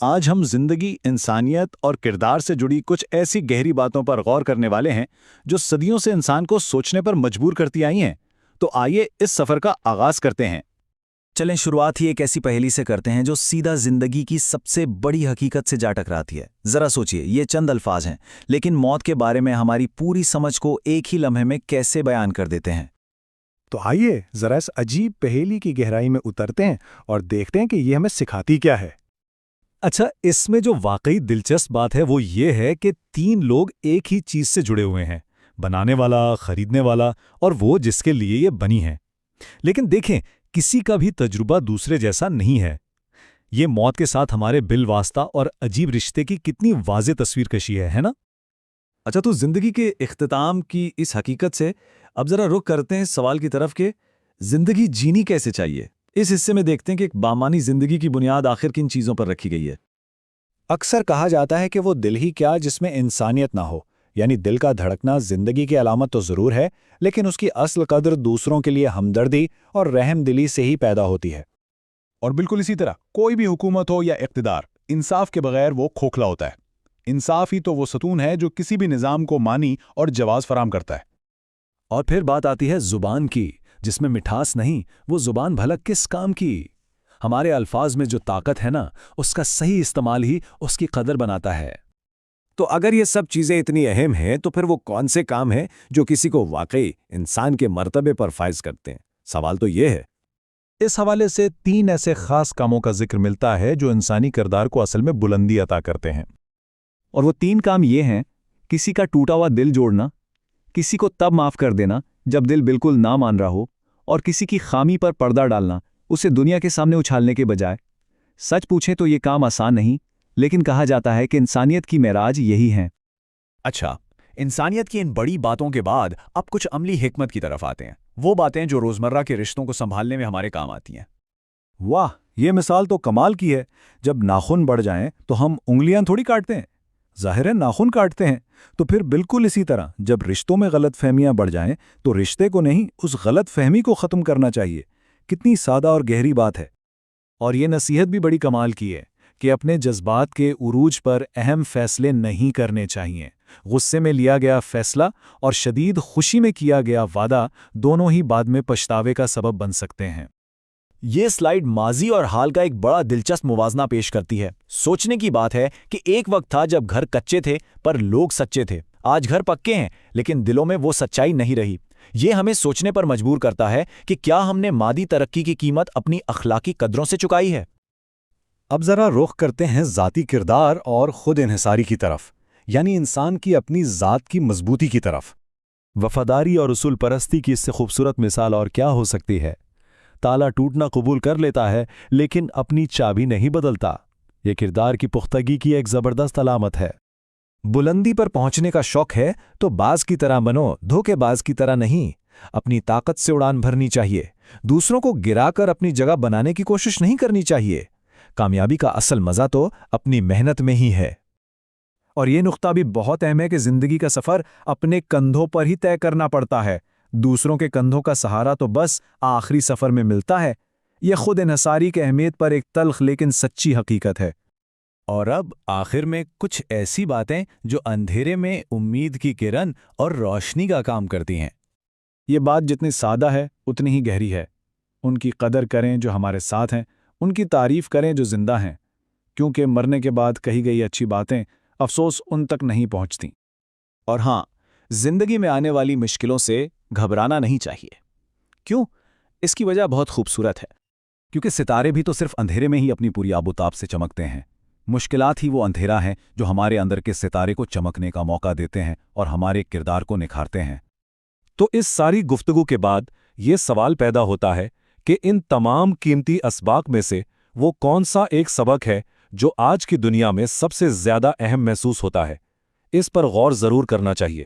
آج ہم زندگی، انسانیت اور کردار سے جڑی کچھ ایسی گہری باتوں پر غور کرنے والے ہیں جو صدیوں سے انسان کو سوچنے پر مجبور کرتی آئی ہیں۔ تو آئیے اس سفر کا آغاز کرتے ہیں۔ چلیں شروعات ہی ایک ایسی پہیلی سے کرتے ہیں جو سیدھا زندگی کی سب سے بڑی حقیقت سے جا ٹکراتی ہے۔ ذرا سوچئے، یہ چند الفاظ ہیں لیکن موت کے بارے میں ہماری پوری سمجھ کو ایک ہی لمحے میں کیسے بیان کر دیتے ہیں۔ تو آئیے ذرا اس عجیب پہیلی کی گہرائی میں اترتے ہیں اور دیکھتے ہیں کہ یہ ہمیں سکھاتی کیا ہے۔ اچھا، اس میں جو واقعی دلچسپ بات ہے وہ یہ ہے کہ تین لوگ ایک ہی چیز سے جڑے ہوئے ہیں، بنانے والا، خریدنے والا اور وہ جس کے لیے یہ بنی ہے۔ لیکن دیکھیں، کسی کا بھی تجربہ دوسرے جیسا نہیں ہے۔ یہ موت کے ساتھ ہمارے بالواسطہ اور عجیب رشتے کی کتنی واضح تصویر کشی ہے نا؟ اچھا، تو زندگی کے اختتام کی اس حقیقت سے اب ذرا رخ کرتے ہیں سوال کی طرف کہ زندگی جینی کیسے چاہیے۔ اس حصے میں دیکھتے ہیں کہ ایک بامانی زندگی کی بنیاد آخر کن چیزوں پر رکھی گئی ہے۔ اکثر کہا جاتا ہے کہ وہ دل ہی کیا جس میں انسانیت نہ ہو، یعنی دل کا دھڑکنا زندگی کی علامت تو ضرور ہے، لیکن اس کی اصل قدر دوسروں کے لیے ہمدردی اور رحم دلی سے ہی پیدا ہوتی ہے۔ اور بالکل اسی طرح کوئی بھی حکومت ہو یا اقتدار، انصاف کے بغیر وہ کھوکھلا ہوتا ہے۔ انصاف ہی تو وہ ستون ہے جو کسی بھی نظام کو معنی اور جواز فراہم کرتا ہے۔ اور پھر بات آتی ہے زبان کی، جس میں مٹھاس نہیں، وہ زبان بھلا کس کام کی؟ ہمارے الفاظ میں جو طاقت ہے نا، اس کا صحیح استعمال ہی اس کی قدر بناتا ہے۔ تو اگر یہ سب چیزیں اتنی اہم ہیں تو پھر وہ کون سے کام ہیں جو کسی کو واقعی انسان کے مرتبے پر فائز کرتے ہیں؟ سوال تو یہ ہے۔ اس حوالے سے تین ایسے خاص کاموں کا ذکر ملتا ہے جو انسانی کردار کو اصل میں بلندی عطا کرتے ہیں۔ اور وہ تین کام یہ ہیں: کسی کا ٹوٹا ہوا دل جوڑنا، کسی کو تب معاف کر دینا جب دل بالکل نہ مان رہا ہو، اور کسی کی خامی پر پردہ ڈالنا، اسے دنیا کے سامنے اچھالنے کے بجائے۔ سچ پوچھیں تو یہ کام آسان نہیں، لیکن کہا جاتا ہے کہ انسانیت کی معراج یہی ہیں۔ اچھا، انسانیت کی ان بڑی باتوں کے بعد اب کچھ عملی حکمت کی طرف آتے ہیں، وہ باتیں جو روزمرہ کے رشتوں کو سنبھالنے میں ہمارے کام آتی ہیں۔ واہ، یہ مثال تو کمال کی ہے۔ جب ناخن بڑھ جائیں تو ہم انگلیاں تھوڑی کاٹتے ہیں، ظاہر ہے ناخن کاٹتے ہیں۔ تو پھر بالکل اسی طرح جب رشتوں میں غلط فہمیاں بڑھ جائیں تو رشتے کو نہیں، اس غلط فہمی کو ختم کرنا چاہیے۔ کتنی سادہ اور گہری بات ہے۔ اور یہ نصیحت بھی بڑی کمال کی ہے کہ اپنے جذبات کے عروج پر اہم فیصلے نہیں کرنے چاہیے۔ غصے میں لیا گیا فیصلہ اور شدید خوشی میں کیا گیا وعدہ دونوں ہی بعد میں پچھتاوے کا سبب بن سکتے ہیں۔ یہ سلائیڈ ماضی اور حال کا ایک بڑا دلچسپ موازنہ پیش کرتی ہے۔ سوچنے کی بات ہے کہ ایک وقت تھا جب گھر کچے تھے پر لوگ سچے تھے۔ آج گھر پکے ہیں لیکن دلوں میں وہ سچائی نہیں رہی۔ یہ ہمیں سوچنے پر مجبور کرتا ہے کہ کیا ہم نے مادی ترقی کی قیمت اپنی اخلاقی قدروں سے چکائی ہے؟ اب ذرا رخ کرتے ہیں ذاتی کردار اور خود انحصاری کی طرف، یعنی انسان کی اپنی ذات کی مضبوطی کی طرف۔ وفاداری اور اصول پرستی کی اس سے خوبصورت مثال اور کیا ہو سکتی ہے؟ تالا ٹوٹنا قبول کر لیتا ہے لیکن اپنی چابی نہیں بدلتا۔ یہ کردار کی پختگی کی ایک زبردست علامت ہے۔ بلندی پر پہنچنے کا شوق ہے تو باز کی طرح بنو، دھوکے باز کی طرح نہیں۔ اپنی طاقت سے اڑان بھرنی چاہیے، دوسروں کو گرا کر اپنی جگہ بنانے کی کوشش نہیں کرنی چاہیے۔ کامیابی کا اصل مزہ تو اپنی محنت میں ہی ہے۔ اور یہ نقطہ بھی بہت اہم ہے کہ زندگی کا سفر اپنے کندھوں پر ہی طے کرنا پڑتا ہے۔ دوسروں کے کندھوں کا سہارا تو بس آخری سفر میں ملتا ہے۔ یہ خود انحصاری کی اہمیت پر ایک تلخ لیکن سچی حقیقت ہے۔ اور اب آخر میں کچھ ایسی باتیں جو اندھیرے میں امید کی کرن اور روشنی کا کام کرتی ہیں۔ یہ بات جتنی سادہ ہے اتنی ہی گہری ہے۔ ان کی قدر کریں جو ہمارے ساتھ ہیں، ان کی تعریف کریں جو زندہ ہیں، کیونکہ مرنے کے بعد کہی گئی اچھی باتیں افسوس ان تک نہیں پہنچتیں۔ اور ہاں، زندگی میں آنے والی مشکلوں سے گھبرانا نہیں چاہیے۔ کیوں؟ اس کی وجہ بہت خوبصورت ہے۔ کیونکہ ستارے بھی تو صرف اندھیرے میں ہی اپنی پوری آب و تاب سے چمکتے ہیں۔ مشکلات ہی وہ اندھیرا ہیں جو ہمارے اندر کے ستارے کو چمکنے کا موقع دیتے ہیں اور ہمارے کردار کو نکھارتے ہیں۔ تو اس ساری گفتگو کے بعد یہ سوال پیدا ہوتا ہے کہ ان تمام قیمتی اسباق میں سے وہ کون سا ایک سبق ہے جو آج کی دنیا میں سب سے زیادہ اہم محسوس ہوتا ہے؟ اس پر غور ضرور کرنا چاہیے۔